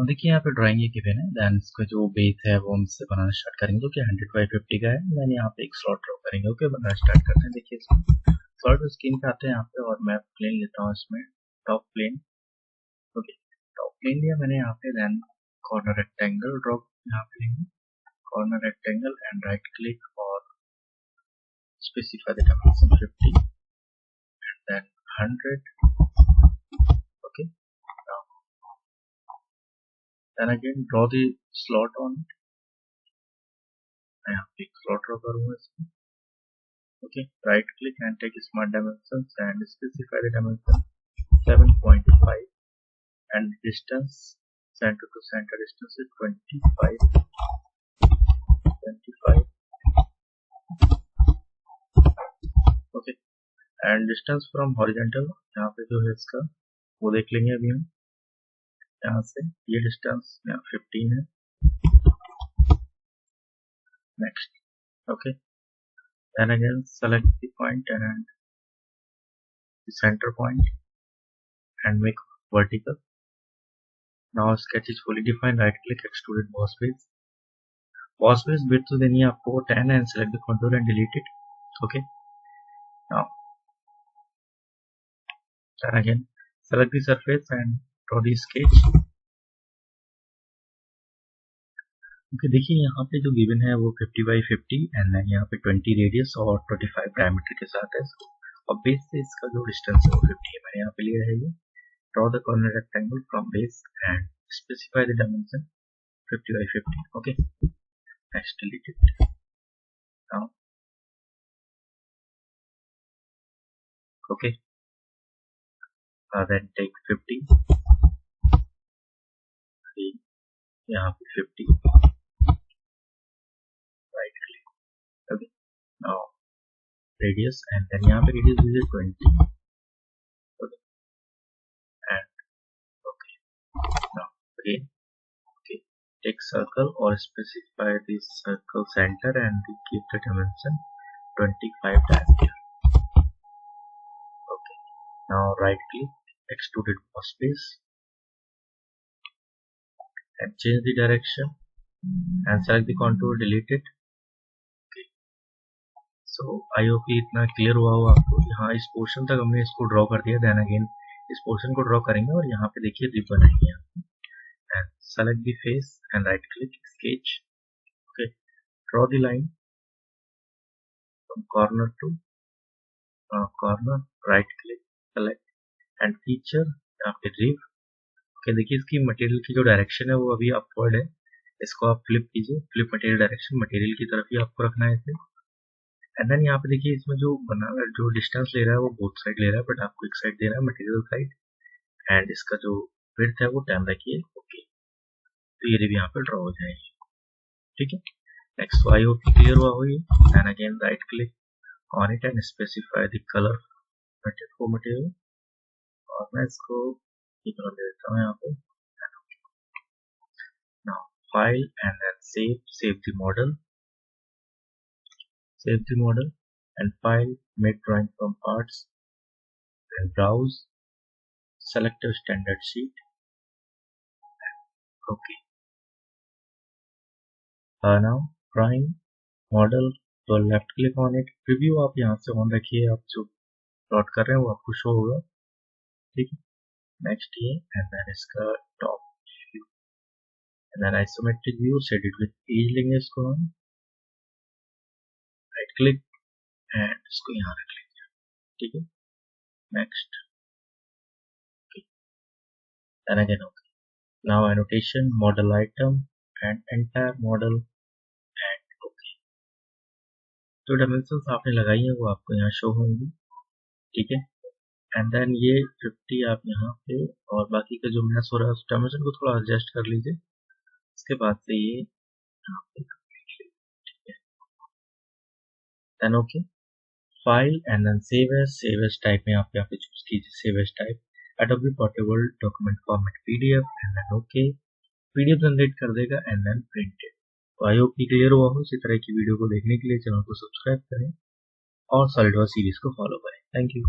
देखिए यहाँ पे ड्राइंग ये गिवन है, देन इसका जो बेस है वो हम इससे बनाना स्टार्ट करेंगे, जो कि 100/50 का है। देन यहाँ पे एक स्लॉट ड्रॉ करेंगे। ओके, बनाना स्टार्ट करते हैं। देखिए इसमें सॉलिड स्क्रीन पे आते हैं यहाँ पे, और मैं प्लेन लेता हूँ इसमें, top plane. Okay, top plane लिया मैंने यहाँ पे। देन कॉर्नर रेक्टेंगल ड्रॉ यहाँ पे लेंगे, corner rectangle and right click और specify the dimension 50 then 100. Okay, now then again draw the slot on it. मैं यहाँ पे एक slot draw करूँगा इसमें. Okay, right click and take smart dimensions and specify the dimension 7.5 and distance center to center distance is 25. Okay, and distance from horizontal यहाँ पे जो है इसका वो देख लेंगे अभी हम. यहाँ से ये डिस्टेंस 15 है. Next. Okay, then again select the point and the center point and make vertical. Now sketch is fully defined. Right click, extruded boss base. Boss base width तो देनी है आपको 10 and select the contour and delete it. Okay, now then again select the surface and draw the sketch. Okay, देखिए यहाँ पे जो given है वो 50/50 एंड देन यहाँ पे 20 रेडियस और 25 डायमीटर के साथ है. और बेस से इसका जो डिस्टेंस है वो 50 है. मैंने यहाँ पे लिया है ये. Draw the corner rectangle from base and specify the dimension 50/50. Okay, next delete it. Now, okay, then take 50. यहाँ पे 50. Right click. Okay, now radius and then यहाँ पे radius is 20. Okay, and okay, now again. Okay, take circle or specify the circle center and give the dimension 25 diameter. Okay, now right click, extruded boss base and change the direction and select the contour, delete it. Okay, so I hope इतना clear हुआ होगा आपको. यहाँ इस portion तक हमने इसको draw कर दिया. देन अगेन इस पोर्शन को ड्रॉ करेंगे और यहाँ पे देखिए रिबन है यहाँ. and select the face and right click, sketch. Okay, draw the line from corner to corner, right click, select and feature यहाँ पे रिव. ओके, देखिए इसकी मटेरियल की जो डायरेक्शन है वो अभी अपवर्ड है. इसको आप फ्लिप कीजिए, फ्लिप मटेरियल डायरेक्शन, मटेरियल की तरफ ही आपको रखना है इसे. एंड देन यहाँ पे देखिए इसमें जो डिस्टेंस ले रहा है वो बोथ साइड ले रहा है, बट आपको एक साइड दे रहा है, मटेरियल साइड. एंड इसका जो विड्थ है वो 10 रखिए. ओके, तो ये रिव यहाँ पे ड्रॉ हो जाएगी. ठीक है, नेक्स्ट. आई होप क्लियर हुआ होगी. And again right click on it and specify the colour for material. और मैं इसको ये कलर दे देता हूँ यहाँ पे. Now file and then save the model, and file, make drawing from parts and browse, select a standard sheet. Okay, now drawing model, तो left click on it. Preview आप यहाँ से ऑन रखिए, आप जो प्लॉट कर रहे हैं वो आपको शो होगा. ठीक है, नेक्स्ट ये एंड देन इसका top view and then isometric view, set it with as लेंगे इसको हम. राइट क्लिक एंड इसको यहाँ रख लेंगे. ठीक है, next. Then again okay. Now annotation, model item and entire model and okay. जो डायमेंशंस आपने लगाई है वो आपको यहाँ शो होंगी. ठीक है, एंड देन ये 50 आप यहाँ पे, और बाकी का जो मैच हो रहा है उस डायमेंशन को थोड़ा एडजस्ट कर लीजिए. इसके बाद से ये यहाँ पे कंप्लीट. ठीक है, then okay, file and then save as type में आप यहाँ पे चूज कीजिए save as type, Adobe Portable Document Format PDF and then okay. PDF generate कर देगा एंड देन प्रिंट इट. तो आई होप क्लियर हुआ हो. इसी तरह की वीडियो को देखने के लिए चैनल को सब्सक्राइब करें और सॉलिडवर्क्स सीरीज को फॉलो करें. Thank you.